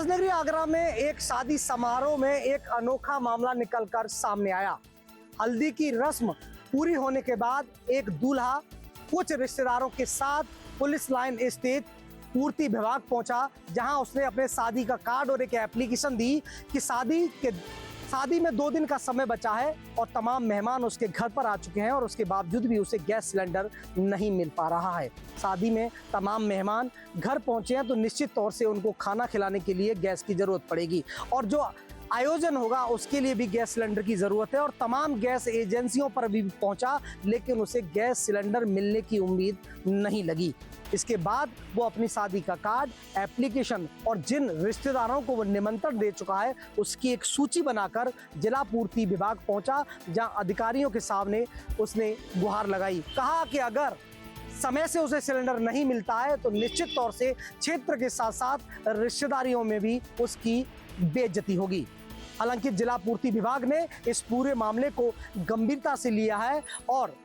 राजनगरी आगरा में एक शादी समारोह में एक अनोखा मामला निकलकर सामने आया। हल्दी की रस्म पूरी होने के बाद एक दूल्हा कुछ रिश्तेदारों के साथ पुलिस लाइन स्थित पूर्ति विभाग पहुंचा, जहां उसने अपने शादी का कार्ड और एक एप्लीकेशन दी कि शादी में 2 दिन का समय बचा है और तमाम मेहमान उसके घर पर आ चुके हैं और उसके बावजूद भी उसे गैस सिलेंडर नहीं मिल पा रहा है। शादी में तमाम मेहमान घर पहुंचे हैं तो निश्चित तौर से उनको खाना खिलाने के लिए गैस की जरूरत पड़ेगी और जो आयोजन होगा उसके लिए भी गैस सिलेंडर की जरूरत है और तमाम गैस एजेंसियों पर भी पहुंचा, लेकिन उसे गैस सिलेंडर मिलने की उम्मीद नहीं लगी। इसके बाद वो अपनी शादी का कार्ड, एप्लीकेशन और जिन रिश्तेदारों को वो निमंत्रण दे चुका है उसकी एक सूची बनाकर जिला पूर्ति विभाग पहुंचा, जहां अधिकारियों के सामने उसने गुहार लगाई। कहा कि अगर समय से उसे सिलेंडर नहीं मिलता है तो निश्चित तौर से क्षेत्र के साथ साथ रिश्तेदारियों में भी उसकी बेइज्जती होगी। हालांकि जिला पूर्ति विभाग ने इस पूरे मामले को गंभीरता से लिया है और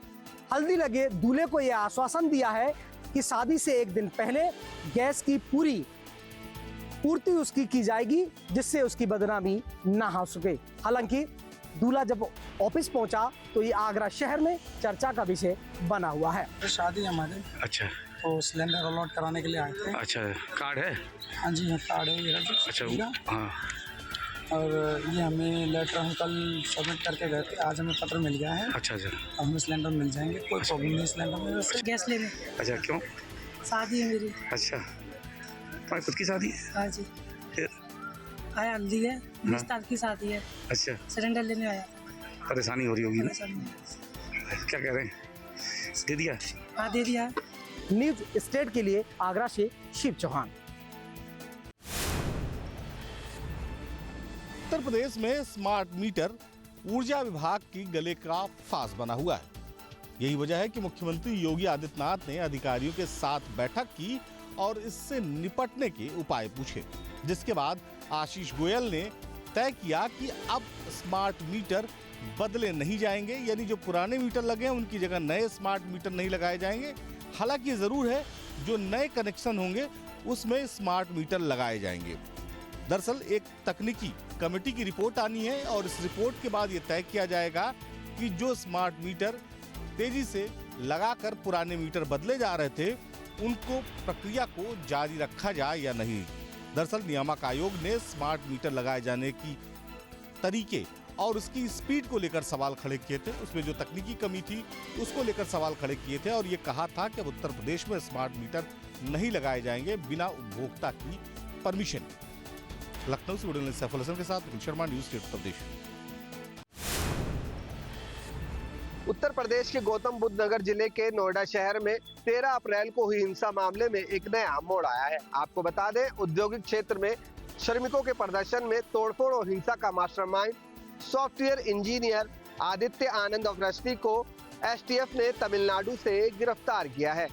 हल्दी लगे दूल्हे को यह आश्वासन दिया है कि शादी से 1 दिन पहले गैस की पूरी पूर्ति उसकी की जाएगी, जिससे उसकी बदनामी ना हो सके। हालांकि दूल्हा जब ऑफिस पहुंचा तो ये आगरा शहर में चर्चा का विषय बना हुआ है। शादी है हमारे। अच्छा, तो सिलेंडर अलॉट कराने के लिए आए थे। अच्छा, कार्ड है? हाँ जी, हाँ कार्ड है मेरा। अच्छा, हाँ। और ये हमें लेटर हम कल सबमिट करके गए थे, आज हमें पत्र मिल गया है। अच्छा अच्छा, हमें सिलेंडर मिल जाएंगे, कोई प्रॉब्लम नहीं सिलेंडर में। वैसे गैस लेने। अच्छा, क्यों? शादी है मेरी। अच्छा, तुम्हारी खुद की शादी है? हाँ जी। फिर आया हल्दी है, 20 तारीख की शादी है। अच्छा, सिलेंडर लेने आया। परेशानी हो रही होगी ना? क्या कह रहे हैं? दे दिया? हाँ दे दिया। न्यूज स्टेट के लिए आगरा से शिव चौहान। उत्तर प्रदेश में स्मार्ट मीटर ऊर्जा विभाग की गले का फांस बना हुआ है। यही वजह है कि मुख्यमंत्री योगी आदित्यनाथ ने अधिकारियों के साथ बैठक की और इससे निपटने के उपाय पूछे, जिसके बाद आशीष गोयल ने तय किया कि अब स्मार्ट मीटर बदले नहीं जाएंगे, यानी जो पुराने मीटर लगे हैं उनकी जगह नए स्मार्ट मीटर नहीं लगाए जाएंगे। हालांकि जरूर है जो नए कनेक्शन होंगे उसमें स्मार्ट मीटर लगाए जाएंगे। दरअसल एक तकनीकी कमेटी की रिपोर्ट आनी है और इस रिपोर्ट के बाद ये तय किया जाएगा कि जो स्मार्ट मीटर तेजी से लगाकर पुराने मीटर बदले जा रहे थे उनको प्रक्रिया को जारी रखा जाए या नहीं। दरअसल नियामक आयोग ने स्मार्ट मीटर लगाए जाने की तरीके और उसकी स्पीड को लेकर सवाल खड़े किए थे। उसमें जो तकनीकी कमी थी उसको लेकर सवाल खड़े किए थे और ये कहा था कि अब उत्तर प्रदेश में स्मार्ट मीटर नहीं लगाए जाएंगे बिना उपभोक्ता की परमिशन। लखनऊ से वीडियो सैफुल हसन के साथ रिंकू शर्मा, न्यूज़ स्टेट उत्तर प्रदेश। उत्तर प्रदेश के गौतम बुद्ध नगर जिले के नोएडा शहर में 13 अप्रैल को हुई हिंसा मामले में एक नया मोड़ आया है। आपको बता दें, औद्योगिक क्षेत्र में श्रमिकों के प्रदर्शन में तोड़फोड़ और हिंसा का मास्टरमाइंड सॉफ्टवेयर इंजीनियर आदित्य आनंद अग्रस्ती को एसटीएफ ने तमिलनाडु से गिरफ्तार किया है।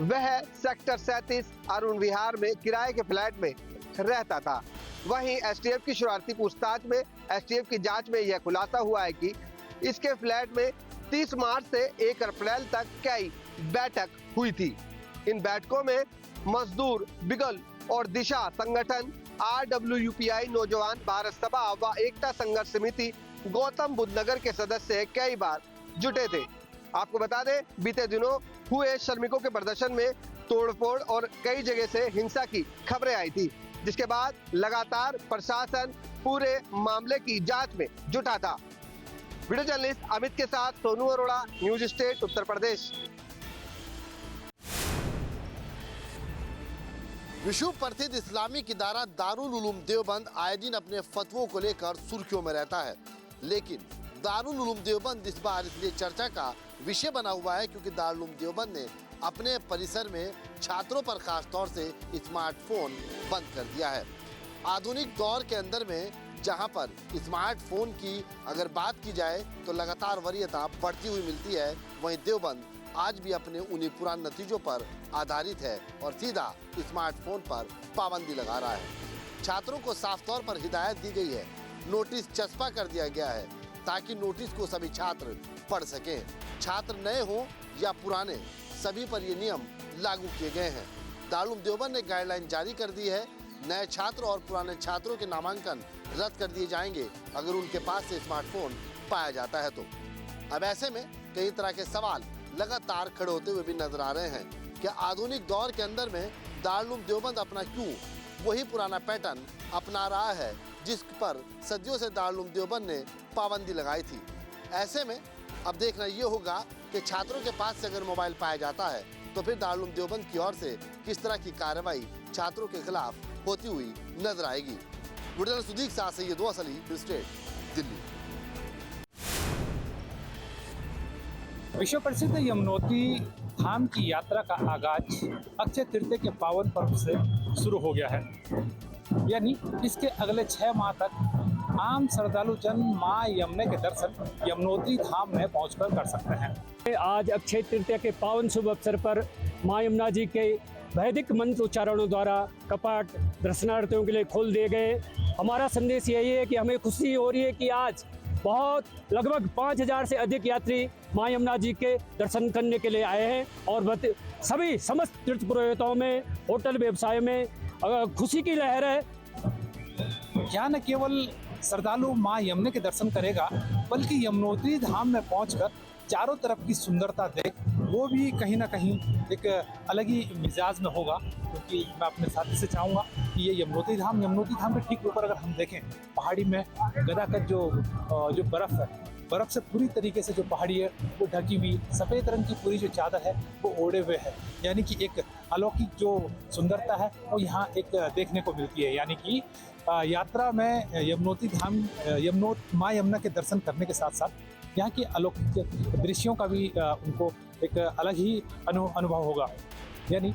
वह सेक्टर 37 अरुण विहार में किराए के फ्लैट में रहता था। वहीं एसटीएफ की शुरुआती पूछताछ में एसटीएफ की जांच में यह खुलासा हुआ है कि इसके फ्लैट में 30 मार्च से 1 अप्रैल तक कई बैठक हुई थी। इन बैठकों में मजदूर बिगल और दिशा संगठन, RWUPI नौजवान भारत सभा व एकता संघर्ष समिति गौतम बुद्ध नगर के सदस्य कई बार जुटे थे। आपको बता दें, बीते दिनों हुए श्रमिकों के प्रदर्शन में तोड़फोड़ और कई जगह से हिंसा की खबरें आई थी, जिसके बाद लगातार प्रशासन पूरे मामले की जांच में जुटा था। वीडियो जर्नलिस्ट अमित के साथ सोनू अरोड़ा, न्यूज स्टेट उत्तर प्रदेश। विश्व प्रसिद्ध इस्लामिक इदारा दारुल उलूम देवबंद आए दिन अपने फतवों को लेकर सुर्खियों में रहता है, लेकिन दारुल उलूम देवबंद इस बार इसलिए चर्चा का विषय बना हुआ है क्योंकि दारुल उलूम देवबंद ने अपने परिसर में छात्रों पर खास तौर से स्मार्टफोन बंद कर दिया है। आधुनिक दौर के अंदर में जहां पर स्मार्टफोन की अगर बात की जाए तो लगातार वरीयता बढ़ती हुई मिलती है, वहीं देवबंद आज भी अपने उन्हीं पुराने नतीजों पर आधारित है और सीधा स्मार्टफोन पर पाबंदी लगा रहा है। छात्रों को साफ तौर पर हिदायत दी गई है, नोटिस चस्पा कर दिया गया है ताकि नोटिस को सभी छात्र पढ़ सकें। छात्र नए हों या पुराने, सभी पर ये नियम लागू किए गए हैं। दारुल उलूम देवबंद ने गाइडलाइन जारी कर दी है नए छात्र और पुराने छात्रों के नामांकन रद्द कर दिए जाएंगे अगर उनके पास से स्मार्टफोन पाया जाता है तो। अब ऐसे में कई तरह के सवाल लगातार खड़े होते हुए भी नजर आ रहे हैं। क्या आधुनिक दौर के अंदर में दारुल उलूम देवबंद अपना क्यों वही पुराना पैटर्न अपना रहा है जिस पर सदियों से दारुल उलूम देवबंद ने पाबंदी लगाई थी। ऐसे में अब देखना ये होगा कि छात्रों के पास से अगर मोबाइल पाया जाता है तो फिर दारुल उलूम देवबंद की ओर से किस तरह की कार्रवाई छात्रों के खिलाफ होती हुई नजर आएगी। बुढ़ाना सुदीक साथ से ये दो असली स्टेट दिल्ली। विश्व प्रसिद्ध यमुनोत्री धाम की यात्रा का आगाज अक्षय तृतीया के पावन पर्व से शुरू हो गया है, यानी इसके अगले 6 माह तक आम श्रद्धालु जन मां यमुना के दर्शन यमुनोत्री धाम में पहुंचकर कर सकते हैं। आज अक्षय तृतीया के पावन शुभ अवसर पर मां यमुना जी के वैदिक मंत्र उच्चारणों द्वारा कपाट दर्शनार्थियों के लिए खोल दिए गए। हमारा संदेश यही है कि हमें खुशी हो रही है कि आज बहुत लगभग 5000 से अधिक यात्री मां यमुना जी के दर्शन करने के लिए आए हैं और सभी समस्त तीर्थ पुरोहितों में, होटल व्यवसाय में खुशी की लहर है। यहाँ न केवल श्रद्धालु मां यमुना के दर्शन करेगा बल्कि यमुनोत्री धाम में पहुंचकर चारों तरफ की सुंदरता देख वो भी कहीं ना कहीं एक अलग ही मिजाज में होगा। क्योंकि मैं अपने साथी से चाहूँगा कि ये यमुनोत्री धाम के ठीक ऊपर अगर हम देखें पहाड़ी में गदाकद जो बर्फ़ है, बर्फ़ से पूरी तरीके से जो पहाड़ी है वो ढकी हुई सफ़ेद रंग की पूरी जो चादर है वो ओढ़े हुए है। यानी कि एक अलौकिक जो सुंदरता है वो यहाँ एक देखने को मिलती है। यानी कि यात्रा में यमुनोत्री धाम मां यमुना के दर्शन करने के साथ साथ यहाँ के अलौकिक दृश्यों का भी उनको एक अलग ही अनुभव होगा। यानी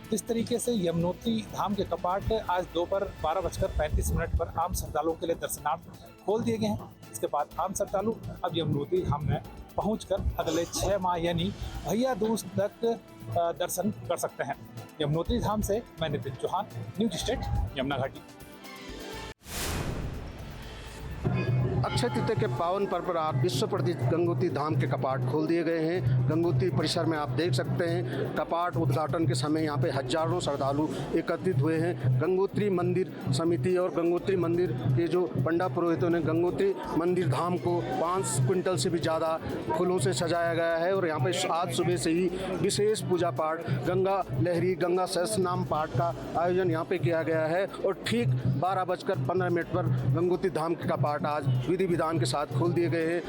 जिस तरीके से यमुनोत्री धाम के कपाट आज दोपहर 12:35 पर आम श्रद्धालुओं के लिए दर्शनार्थ खोल दिए गए हैं। इसके बाद आम श्रद्धालु अब यमुनोत्री धाम में पहुंचकर अगले 6 माह यानी भैया दूज तक दर्शन कर सकते हैं। यमुनोत्री धाम से मैं नितिन चौहान, न्यूज स्टेट यमुना घाटी। अक्षय तृतीया के पावन पर्व पर आज विश्व प्रसिद्ध गंगोत्री धाम के कपाट खोल दिए गए हैं। गंगोत्री परिसर में आप देख सकते हैं कपाट उद्घाटन के समय यहाँ पे हजारों श्रद्धालु एकत्रित हुए हैं। गंगोत्री मंदिर समिति और गंगोत्री मंदिर के जो पंडा पुरोहितों ने गंगोत्री मंदिर धाम को 5 क्विंटल से भी ज़्यादा फूलों से सजाया गया है और यहाँ पे आज सुबह से ही विशेष पूजा पाठ गंगा लहरी गंगा सहस्त्रनाम पाठ का आयोजन यहाँ पे किया गया है और ठीक 12:15 पर गंगोत्री धाम के कपाट आज विधि विधान के साथ खोल दिए गए हैं।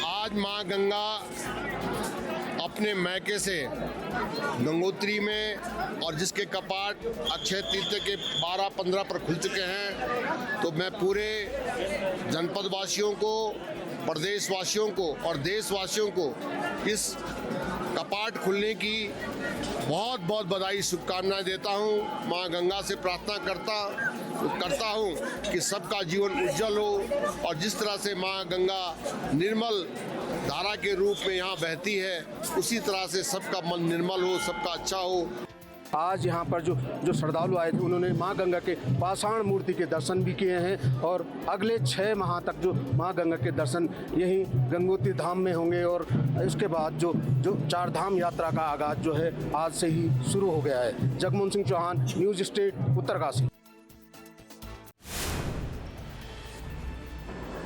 आज माँ गंगा अपने मैके से गंगोत्री में और जिसके कपाट अक्षय तृतीया के 12-15 पर खुल चुके हैं, तो मैं पूरे जनपद वासियों को, प्रदेशवासियों को और देशवासियों को इस कपाट खुलने की बहुत बहुत बधाई शुभकामनाएं देता हूं। माँ गंगा से प्रार्थना करता हूं कि सबका जीवन उज्जवल हो और जिस तरह से माँ गंगा निर्मल धारा के रूप में यहाँ बहती है उसी तरह से सबका मन निर्मल हो, सबका अच्छा हो। आज यहाँ पर जो श्रद्धालु आए थे उन्होंने माँ गंगा के पाषाण मूर्ति के दर्शन भी किए हैं और अगले 6 माह तक जो माँ गंगा के दर्शन यहीं गंगोत्री धाम में होंगे और इसके बाद जो 4 धाम यात्रा का आगाज जो है आज से ही शुरू हो गया है। Jagmohan Singh Chauhan, News State, Uttarkashi.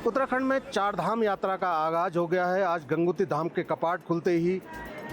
उत्तराखंड में 4 धाम यात्रा का आगाज हो गया है। आज गंगोत्री धाम के कपाट खुलते ही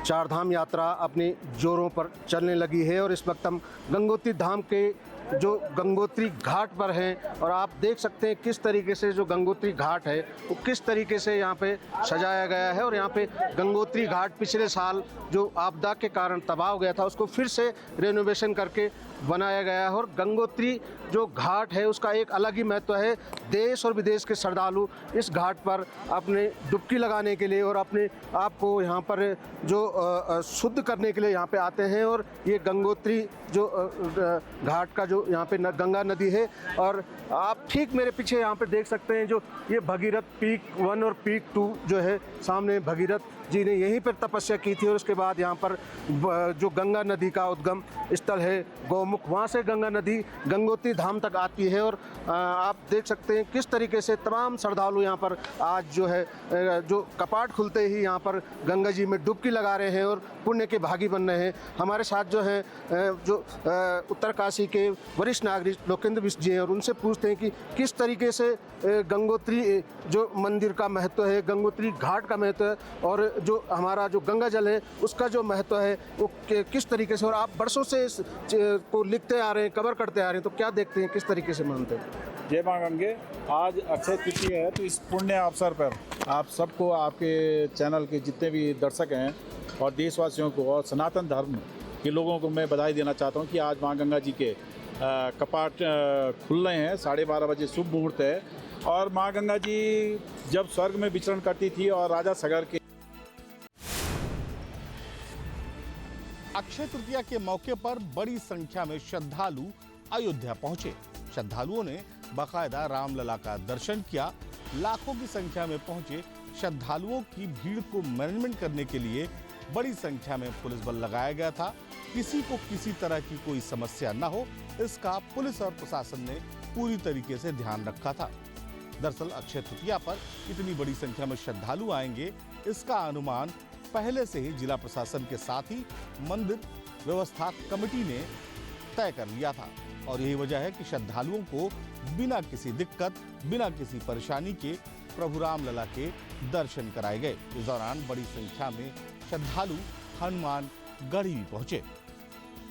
4 धाम यात्रा अपने जोरों पर चलने लगी है और इस वक्त हम गंगोत्री धाम के जो गंगोत्री घाट पर हैं और आप देख सकते हैं किस तरीके से जो गंगोत्री घाट है वो किस तरीके से यहाँ पे सजाया गया है और यहाँ पे गंगोत्री घाट पिछले साल जो आपदा के कारण तबाह हो गया था उसको फिर से रेनोवेशन करके बनाया गया है और गंगोत्री जो घाट है उसका एक अलग ही महत्व है। देश और विदेश के श्रद्धालु इस घाट पर अपने डुबकी लगाने के लिए और अपने आप को यहाँ पर जो शुद्ध करने के लिए यहाँ पे आते हैं और ये गंगोत्री जो घाट का जो यहाँ पे गंगा नदी है और आप ठीक मेरे पीछे यहाँ पे देख सकते हैं जो ये भगीरथ पीक 1 और पीक 2 जो है सामने भगीरथ जी ने यहीं पर तपस्या की थी और उसके बाद यहाँ पर जो गंगा नदी का उद्गम स्थल है गौमुख, वहाँ से गंगा नदी गंगोत्री धाम तक आती है। और आप देख सकते हैं किस तरीके से तमाम श्रद्धालु यहाँ पर आज जो है जो कपाट खुलते ही यहाँ पर गंगा जी में डुबकी लगा रहे हैं और पुण्य के भागी बन रहे हैं। हमारे साथ जो है जो उत्तरकाशी के वरिष्ठ नागरिक लोकेंद्र मिश्र जी हैं और उनसे पूछते हैं कि किस तरीके से गंगोत्री जो मंदिर का महत्व है, गंगोत्री घाट का महत्व है और जो हमारा जो गंगा जल है उसका जो महत्व है वो किस तरीके से, और आप बरसों से इस को लिखते आ रहे हैं, कवर करते आ रहे हैं, तो क्या देखते हैं, किस तरीके से मानते हैं? जय मां गंगे। आज अक्षय तृतीया है, तो इस पुण्य अवसर पर आप सबको, आपके चैनल के जितने भी दर्शक हैं और देशवासियों को और सनातन धर्म के लोगों को मैं बधाई देना चाहता हूं कि आज मां गंगा जी के कपाट खुल रहे हैं। 12:30 बजे शुभ मुहूर्त है और मां गंगा जी जब स्वर्ग में विचरण करती थी और राजा सगर के अक्षय तृतीया के मौके पर बड़ी संख्या में श्रद्धालु अयोध्या पहुंचे। श्रद्धालुओं ने बाकायदा रामलला का दर्शन किया। लाखों की संख्या में पहुंचे श्रद्धालुओं की भीड़ को मैनेजमेंट करने के लिए बड़ी संख्या में पुलिस बल लगाया गया था। किसी को किसी तरह की कोई समस्या न हो, इसका पुलिस और प्रशासन ने पूरी तरीके से ध्यान रखा था। दरअसल अक्षय तृतीया पर इतनी बड़ी संख्या में श्रद्धालु आएंगे, इसका अनुमान पहले से ही जिला प्रशासन के साथ ही मंदिर व्यवस्था कमेटी ने तय कर लिया था और यही वजह है कि श्रद्धालुओं को बिना किसी दिक्कत, बिना किसी परेशानी के प्रभु रामलला के दर्शन कराए गए। इस दौरान बड़ी संख्या में श्रद्धालु हनुमान गढ़ी पहुंचे।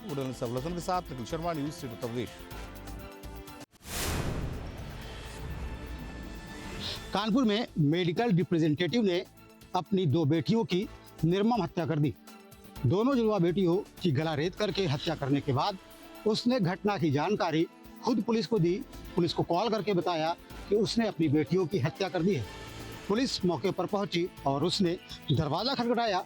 के साथ निखिल शर्मा, न्यूज़ से उत्तर प्रदेश। कानपुर में मेडिकल रिप्रेजेंटेटिव ने अपनी 2 बेटियों की निर्मम हत्या कर दी। दोनों जुड़वा बेटियों की गला रेत करके हत्या करने के बाद उसने घटना की जानकारी खुद पुलिस को दी। पुलिस को कॉल करके बताया कि उसने अपनी बेटियों की हत्या कर दी है। पुलिस मौके पर पहुंची और उसने दरवाजा खटखटाया।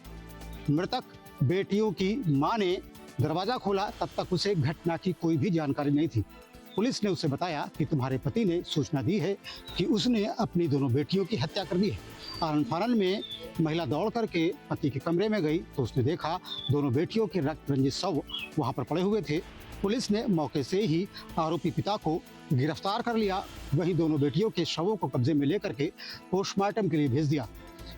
मृतक बेटियों की मां ने दरवाजा खोला, तब तक उसे घटना की कोई भी जानकारी नहीं थी। पुलिस ने उसे बताया कि तुम्हारे पति ने सूचना दी है कि उसने अपनी दोनों बेटियों की हत्या कर दी है। आनन फानन में महिला दौड़ करके पति के कमरे में गई तो उसने देखा दोनों बेटियों के रक्त रंजित शव वहां पर पड़े हुए थे। पुलिस ने मौके से ही आरोपी पिता को गिरफ्तार कर लिया। वहीं दोनों बेटियों के शवों को कब्जे में लेकर के पोस्टमार्टम के लिए भेज दिया।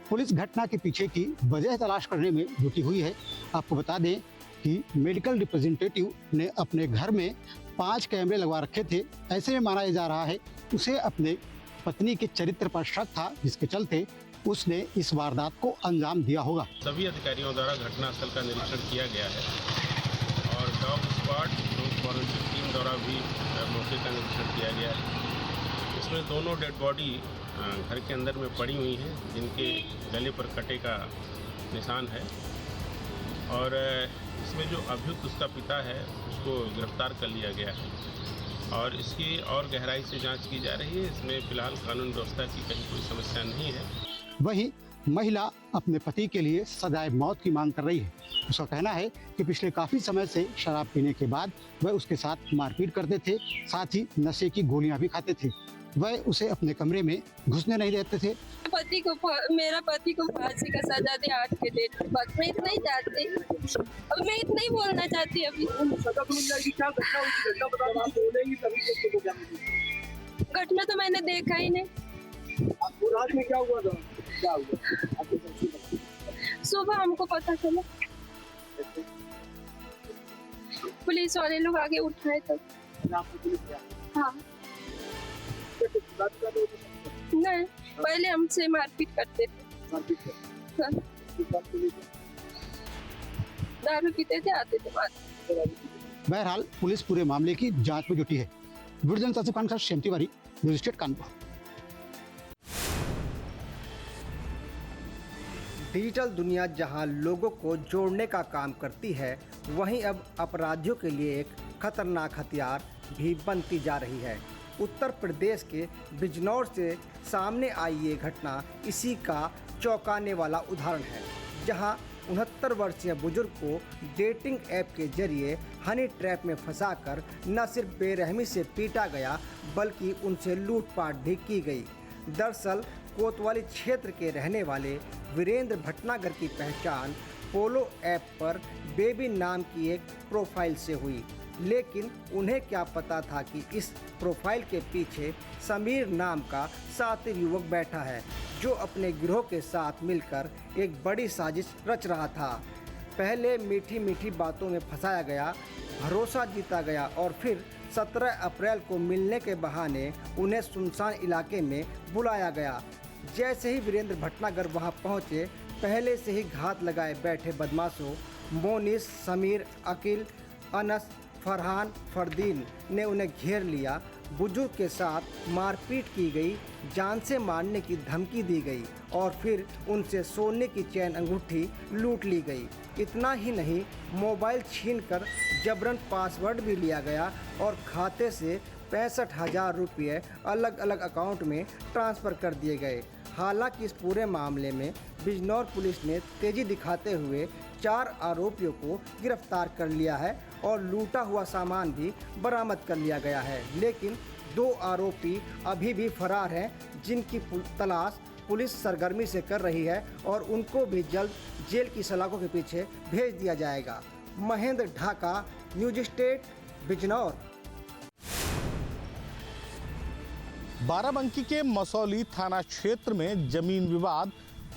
पुलिस घटना के पीछे की वजह तलाश करने में जुटी हुई है। आपको बता दें कि मेडिकल रिप्रेजेंटेटिव ने अपने घर में 5 कैमरे लगवा रखे थे। ऐसे में माना जा रहा है उसे अपने पत्नी के चरित्र पर शक था, जिसके चलते उसने इस वारदात को अंजाम दिया होगा। सभी अधिकारियों द्वारा घटनास्थल का निरीक्षण किया गया है और डॉग स्क्वाड फॉरेंसिक टीम द्वारा भी मौके का निरीक्षण किया गया है। इसमें दोनों डेड बॉडी घर के अंदर में पड़ी हुई हैं, जिनके गले पर कटे का निशान है और इसमें जो अभियुक्त उसका पिता है उसको गिरफ्तार कर लिया गया है और इसकी और गहराई से जांच की जा रही है। इसमें फिलहाल कानून व्यवस्था की कहीं कोई समस्या नहीं है। वहीं महिला अपने पति के लिए सजाए मौत की मांग कर रही है। उसका कहना है कि पिछले काफी समय से शराब पीने के बाद वह उसके साथ मारपीट करते थे, साथ ही नशे की गोलियां भी खाते थे। वह उसे अपने कमरे में घुसने नहीं देते थे। मेरा पति को फांसी का सजा दे आज के डेट में। बस मैं इतना ही चाहती, अब मैं इतना ही बोलना चाहती अभी। घटना तो मैंने देखा ही नहीं। रात में क्या हुआ था? क्या हुआ? सुबह हमको पता चला, पुलिस वाले लोग आगे उठाए तो। हाँ नहीं, पहले हमसे मारपीट करते थे। हाँ। दारू पीते थे, आते थे बात। बहरहाल पुलिस पूरे मामले की जांच में जुटी है। Video journalist Shyam Tiwari, news state Kanpur. Digital दुनिया जहां लोगों को जोड़ने का काम करती है, वहीं अब अपराधियों के लिए एक खतरनाक हथियार भी बनती जा रही है। उत्तर प्रदेश के बिजनौर से सामने आई ये घटना इसी का चौंकाने वाला उदाहरण है, जहां 69 वर्षीय बुजुर्ग को डेटिंग ऐप के जरिए हनी ट्रैप में फंसाकर न सिर्फ बेरहमी से पीटा गया, बल्कि उनसे लूटपाट भी की गई। दरअसल कोतवाली क्षेत्र के रहने वाले वीरेंद्र भटनागर की पहचान पोलो ऐप पर बेबी नाम की एक प्रोफाइल से हुई। लेकिन उन्हें क्या पता था कि इस प्रोफाइल के पीछे समीर नाम का शातिर युवक बैठा है, जो अपने गिरोह के साथ मिलकर एक बड़ी साजिश रच रहा था। पहले मीठी मीठी बातों में फंसाया गया, भरोसा जीता गया और फिर 17 अप्रैल को मिलने के बहाने उन्हें सुनसान इलाके में बुलाया गया। जैसे ही वीरेंद्र भटनागर वहां पहुंचे, पहले से ही घात लगाए बैठे बदमाशों मोनिस, समीर, अकील, अनस, फरहान, फरदीन ने उन्हें घेर लिया। बुजुर्ग के साथ मारपीट की गई, जान से मारने की धमकी दी गई और फिर उनसे सोने की चैन अंगूठी लूट ली गई। इतना ही नहीं, मोबाइल छीनकर जबरन पासवर्ड भी लिया गया और खाते से 65,000 रुपये अलग अलग अकाउंट में ट्रांसफ़र कर दिए गए। हालांकि इस पूरे मामले में बिजनौर पुलिस ने तेजी दिखाते हुए 4 आरोपियों को गिरफ्तार कर लिया है और लूटा हुआ सामान भी बरामद कर लिया गया है। लेकिन 2 आरोपी अभी भी फरार हैं, जिनकी तलाश पुलिस सरगर्मी से कर रही है और उनको भी जल्द जेल की सलाखों के पीछे भेज दिया जाएगा। Mahendra Dhaka, News State, Bijnor. बाराबंकी के मसौली थाना क्षेत्र में जमीन विवाद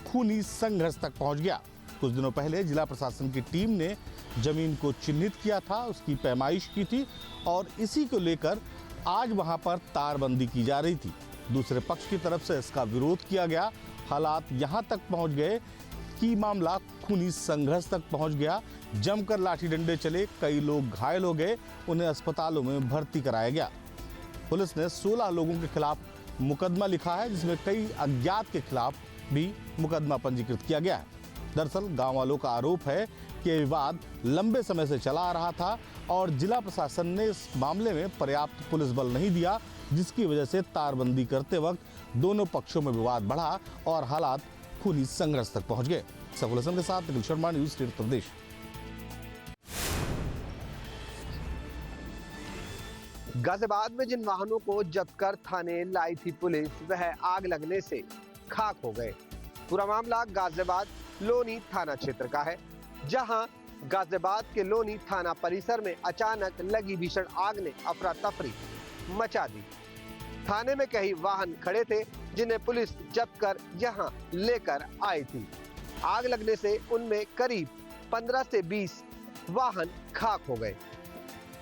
खूनी संघर्ष तक पहुंच गया। कुछ दिनों पहले जिला प्रशासन की टीम ने जमीन को चिन्हित किया था, उसकी पैमाइश की थी और इसी को लेकर आज वहां पर तारबंदी की जा रही थी। दूसरे पक्ष की तरफ से इसका विरोध किया गया। हालात यहां तक पहुंच गए कि मामला खूनी संघर्ष तक पहुंच गया। जमकर लाठी डंडे चले, कई लोग घायल हो गए, उन्हें अस्पतालों में भर्ती कराया गया। पुलिस ने 16 लोगों के खिलाफ मुकदमा लिखा है, जिसमें कई अज्ञात के खिलाफ भी मुकदमा पंजीकृत किया गया है। दरअसल गांव वालों का आरोप है कि यह विवाद लंबे समय से चला आ रहा था और जिला प्रशासन ने इस मामले में पर्याप्त पुलिस बल नहीं दिया, जिसकी वजह से तारबंदी करते वक्त दोनों पक्षों में विवाद बढ़ा और हालात खूनी संघर्ष तक पहुंच गए। सफुल हसन के साथ निखिल शर्मा, न्यूज स्टेट उत्तर प्रदेश। गाजियाबाद में जिन वाहनों को जब्त कर थाने लाई थी पुलिस, वह आग लगने से खाक हो गए। पूरा मामला गाजियाबाद लोनी थाना क्षेत्र का है, जहां गाजियाबाद के लोनी थाना परिसर में अचानक लगी भीषण आग ने अफरा तफरी मचा दी। थाने में कई वाहन खड़े थे, जिन्हें पुलिस जब्त कर यहां लेकर आई थी। आग लगने से उनमें करीब 15 से 20 वाहन खाक हो गए।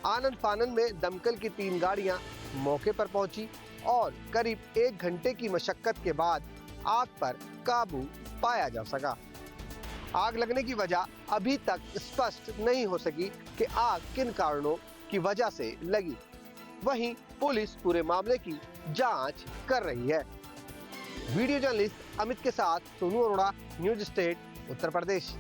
आनंद फानन में दमकल की 3 गाड़ियां मौके पर पहुंची और करीब 1 घंटे की मशक्कत के बाद आग पर काबू पाया जा सका। आग लगने की वजह अभी तक स्पष्ट नहीं हो सकी कि आग किन कारणों की वजह से लगी। वहीं पुलिस पूरे मामले की जांच कर रही है। वीडियो जर्नलिस्ट अमित के साथ सोनू अरोड़ा, न्यूज स्टेट उत्तर प्रदेश।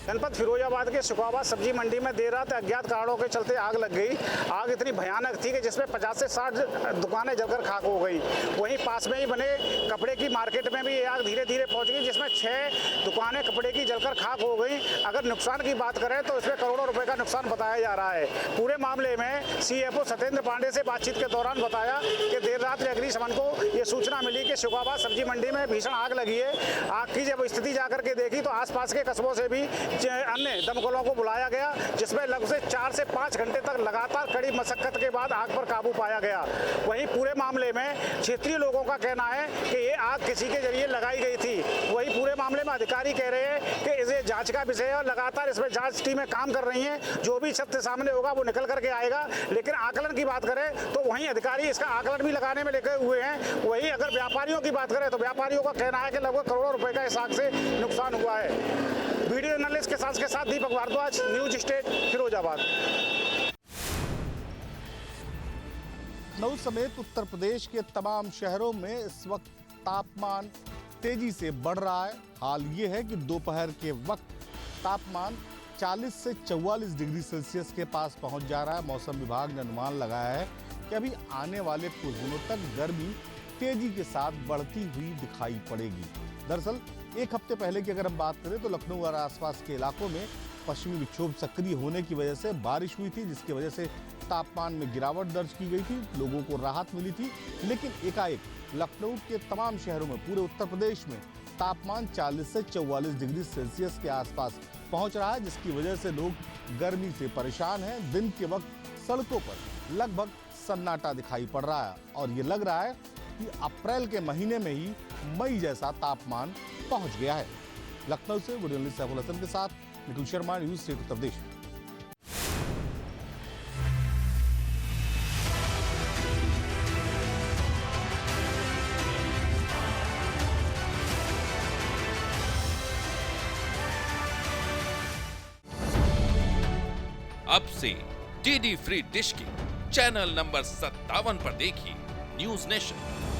जनपद फिरोजाबाद के सुखाबाद सब्जी मंडी में देर रात अज्ञात कारणों के चलते आग लग गई। आग इतनी भयानक थी कि जिसमें 50 से 60 दुकानें जलकर खाक हो गई। वहीं पास में ही बने कपड़े की मार्केट में भी ये आग धीरे धीरे पहुंच गई, जिसमें 6 दुकानें कपड़े की जलकर खाक हो गई। अगर नुकसान की बात करें तो इसमें करोड़ों रुपए का नुकसान बताया जा रहा है। पूरे मामले में CFO सत्येंद्र पांडे से बातचीत के दौरान बताया कि देर रात अग्निशमन को ये सूचना मिली कि सुखाबाद सब्जी मंडी में भीषण आग लगी है। आग की जब स्थिति जाकर के देखी तो आसपास के कस्बों से भी अन्य दमकलों को बुलाया गया, जिसमें लगभग 4 से 5 घंटे तक लगातार कड़ी मशक्कत के बाद आग पर काबू पाया गया। वहीं पूरे मामले में क्षेत्रीय लोगों का कहना है कि ये आग किसी के जरिए लगाई गई थी। वहीं पूरे मामले में अधिकारी कह रहे हैं कि इसे जांच का विषय है और लगातार इसमें जांच टीमें काम कर रही हैं। जो भी सत्य सामने होगा वो निकल करके आएगा। लेकिन आकलन की बात करें तो वहीं अधिकारी इसका आकलन भी लगाने में लगे हुए हैं। वहीं अगर व्यापारियों की बात करें तो व्यापारियों का कहना है कि लगभग करोड़ों रुपए का इस आग से नुकसान हुआ है। वीडियो जर्नलिस्ट के साथ दीपक भारद्वाज, न्यूज स्टेट फिरोजाबाद। लखनऊ समेत उत्तर प्रदेश के तमाम शहरों में इस वक्त तापमान तेजी से बढ़ रहा है। हाल ये है कि दोपहर के वक्त तापमान 40 से 44 डिग्री सेल्सियस के पास पहुंच जा रहा है। मौसम विभाग ने अनुमान लगाया है कि अभी आने वाले कुछ दिनों तक गर्मी तेजी के साथ बढ़ती हुई दिखाई पड़ेगी। दरअसल एक हफ्ते पहले की अगर हम बात करें तो लखनऊ और आसपास के इलाकों में पश्चिमी विक्षोभ सक्रिय होने की वजह से बारिश हुई थी, जिसकी वजह से तापमान में गिरावट दर्ज की गई थी, लोगों को राहत मिली थी। लेकिन एकाएक लखनऊ के तमाम शहरों में, पूरे उत्तर प्रदेश में तापमान 40 से 44 डिग्री सेल्सियस के आसपास पहुंच रहा है, जिसकी वजह से लोग गर्मी से परेशान हैं। दिन के वक्त सड़कों पर लगभग सन्नाटा दिखाई पड़ रहा है और ये लग रहा है कि अप्रैल के महीने में ही मई जैसा तापमान पहुंच गया है। लखनऊ से वीडियो जर्नलिस्ट सैफुल हसन के साथ निखिल शर्मा, न्यूज़ स्टेट उत्तर प्रदेश। अब से डीडी फ्री डिश की चैनल नंबर 57 पर देखिए न्यूज नेशन।